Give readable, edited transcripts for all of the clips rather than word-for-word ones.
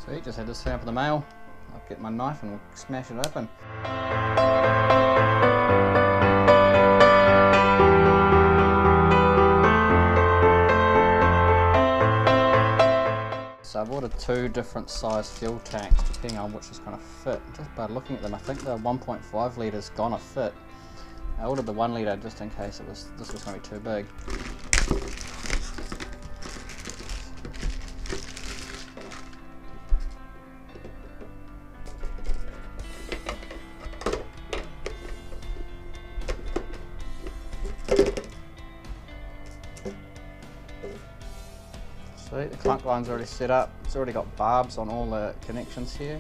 Sweet, just had this thing up in the mail. I'll get my knife and we'll smash it open. So I've ordered 2 different size fuel tanks depending on which is going to fit. Just by looking at them, I think the 1.5 litres gonna fit. I ordered the 1 litre just in case this was going to be too big. See, the clunk line's already set up. It's already got barbs on all the connections here.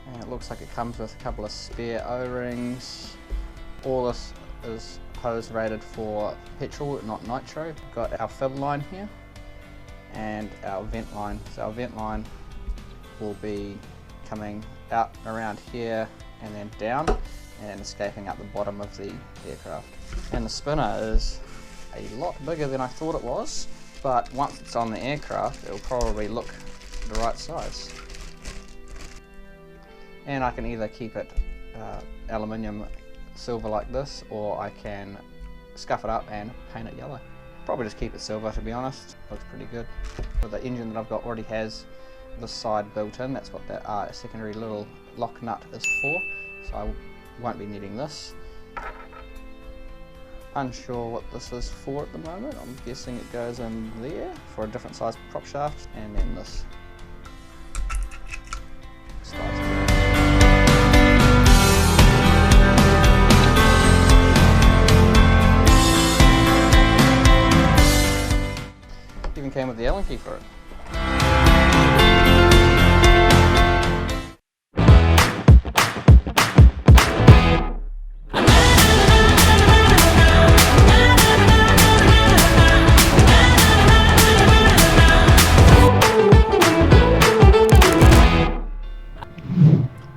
And it looks like it comes with a couple of spare O-rings. All this is hose rated for petrol, not nitro. We've got our fill line here and our vent line. So our vent line will be coming out around here and then down and escaping out the bottom of the aircraft. And the spinner is a lot bigger than I thought it was, but once it's on the aircraft it'll probably look the right size. And I can either keep it aluminium silver like this, or I can scuff it up and paint it yellow. Probably just keep it silver, to be honest. Looks pretty good. But the engine that I've got already has this side built in. That's what that secondary little lock nut is for, so I won't be needing this. Unsure what this is for at the moment. I'm guessing it goes in there for a different size prop shaft, and then this slides through. Even came with the Allen key for it.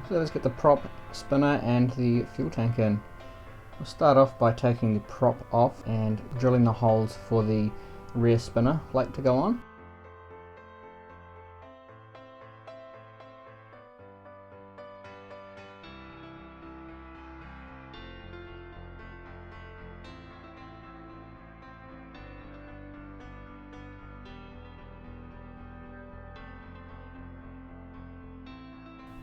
So let's get the prop, spinner and the fuel tank in. We'll start off by taking the prop off and drilling the holes for the rear spinner plate to go on.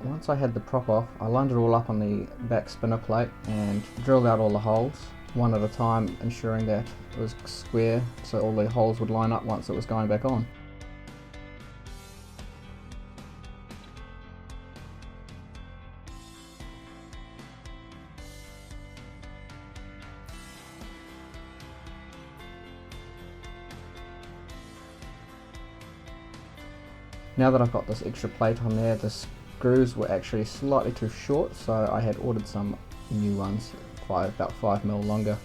Once I had the prop off, I lined it all up on the back spinner plate and drilled out all the holes, one at a time, ensuring that it was square so all the holes would line up once it was going back on. Now that I've got this extra plate on there, the screws were actually slightly too short, so I had ordered some new ones, about 5mm longer.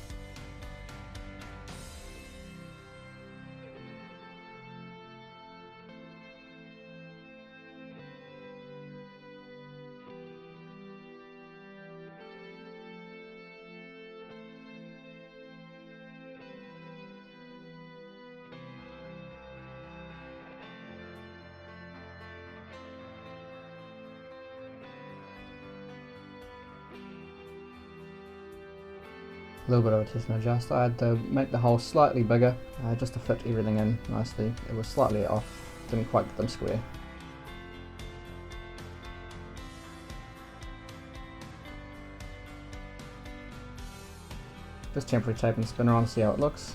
A little bit of a test and adjust. I had to make the hole slightly bigger just to fit everything in nicely. It was slightly off, didn't quite get them square. Just temporary taping the spinner on to see how it looks,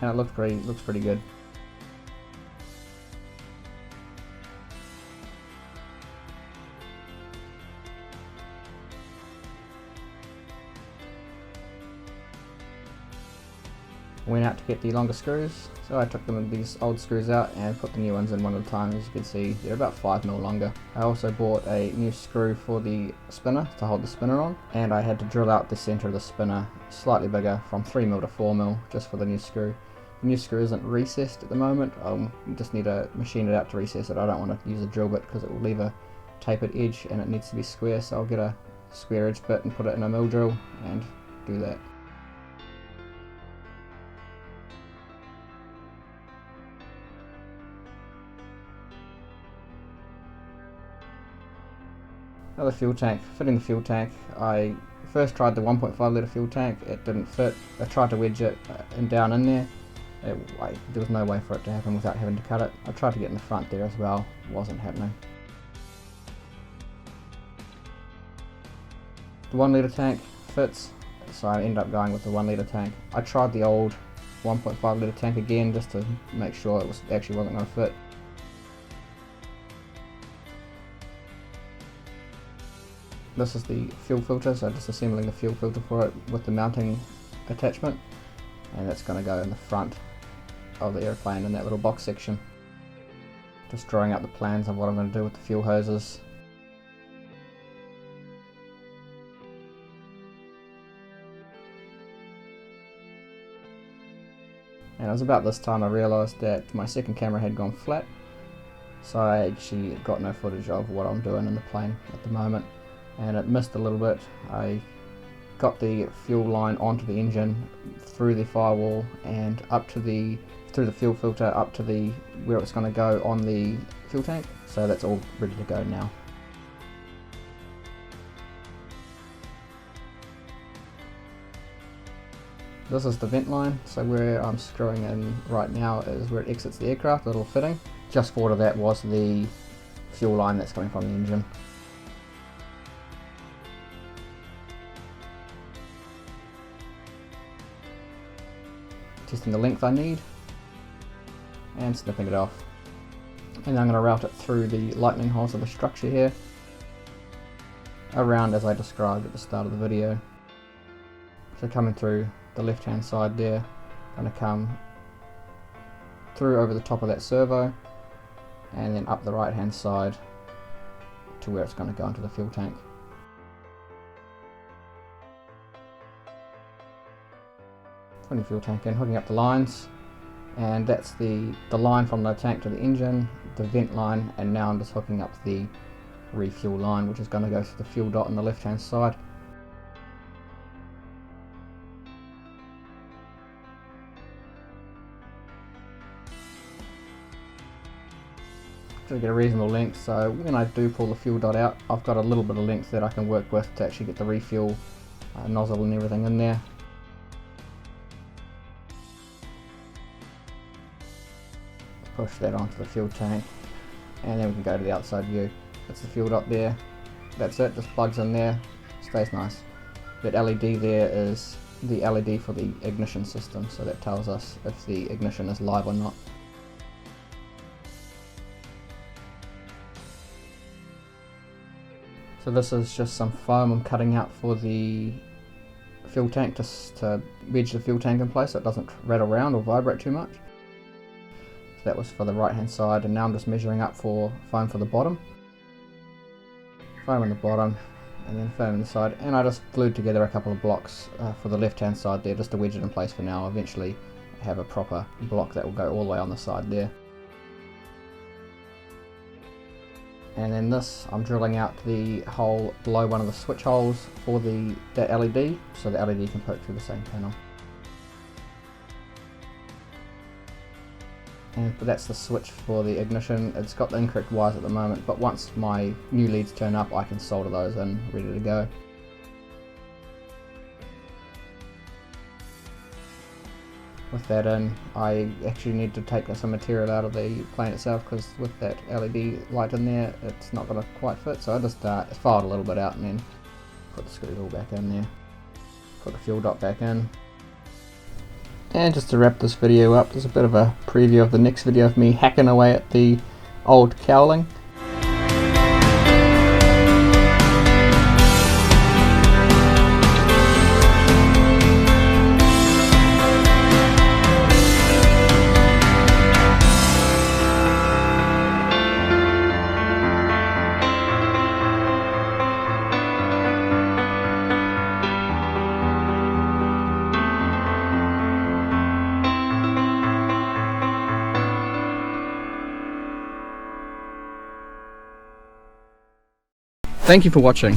and it looks pretty good. Went out to get the longer screws, so I took these old screws out and put the new ones in one at a time. As you can see, they're about 5mm longer. I also bought a new screw for the spinner to hold the spinner on, and I had to drill out the center of the spinner slightly bigger from 3mm to 4mm just for the new screw. The new screw isn't recessed at the moment. I'll just need to machine it out to recess it. I don't want to use a drill bit because it will leave a tapered edge and it needs to be square, so I'll get a square edge bit and put it in a mill drill and do that. Another fuel tank, fitting the fuel tank. I first tried the 1.5 litre fuel tank, it didn't fit. I tried to wedge it down in there. There was no way for it to happen without having to cut it. I tried to get in the front there as well, wasn't happening. The 1 litre tank fits, so I ended up going with the 1 litre tank. I tried the old 1.5 litre tank again just to make sure it actually wasn't going to fit. This is the fuel filter, so just assembling the fuel filter for it with the mounting attachment, and that's going to go in the front of the airplane in that little box section. Just drawing out the plans of what I'm going to do with the fuel hoses. And it was about this time I realised that my second camera had gone flat, so I actually got no footage of what I'm doing in the plane at the moment, and it missed a little bit. I got the fuel line onto the engine through the firewall and up to through the fuel filter up to where it's going to go on the fuel tank, so that's all ready to go now. This is the vent line, so where I'm screwing in right now is where it exits the aircraft, the little fitting. Just forward of that was the fuel line that's coming from the engine. Testing the length I need and snipping it off. And then I'm going to route it through the lightning holes of the structure here, around as I described at the start of the video. So coming through the left hand side there, going to come through over the top of that servo and then up the right hand side to where it's going to go into the fuel tank. Putting the fuel tank in, hooking up the lines, and that's the line from the tank to the engine, the vent line, and now I'm just hooking up the refuel line, which is going to go through the fuel dot on the left hand side. To get a reasonable length, so when I do pull the fuel dot out, I've got a little bit of length that I can work with to actually get the refuel nozzle and everything in there. Push that onto the fuel tank, and then we can go to the outside view. That's the fuel dot there. That's it, just plugs in there, stays nice. That LED there is the LED for the ignition system, so that tells us if the ignition is live or not. So this is just some foam I'm cutting out for the fuel tank, just to wedge the fuel tank in place so it doesn't rattle around or vibrate too much. So that was for the right hand side, and now I'm just measuring up for foam for the bottom. Foam on the bottom, and then foam on the side, and I just glued together a couple of blocks for the left hand side there just to wedge it in place for now. I'll eventually have a proper block that will go all the way on the side there. And then this, I'm drilling out the hole below one of the switch holes for that LED, so the LED can poke through the same panel. But that's the switch for the ignition. It's got the incorrect wires at the moment, but once my new leads turn up, I can solder those in, ready to go. With that in, I actually need to take some material out of the plane itself, because with that LED light in there, it's not going to quite fit, so I just filed a little bit out and then put the screws all back in there. Put the fuel dot back in. And just to wrap this video up, there's a bit of a preview of the next video of me hacking away at the old cowling. Thank you for watching.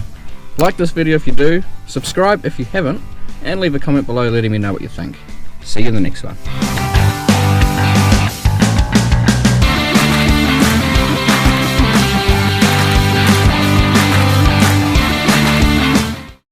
Like this video if you do, subscribe if you haven't, and leave a comment below letting me know what you think. See you in the next one.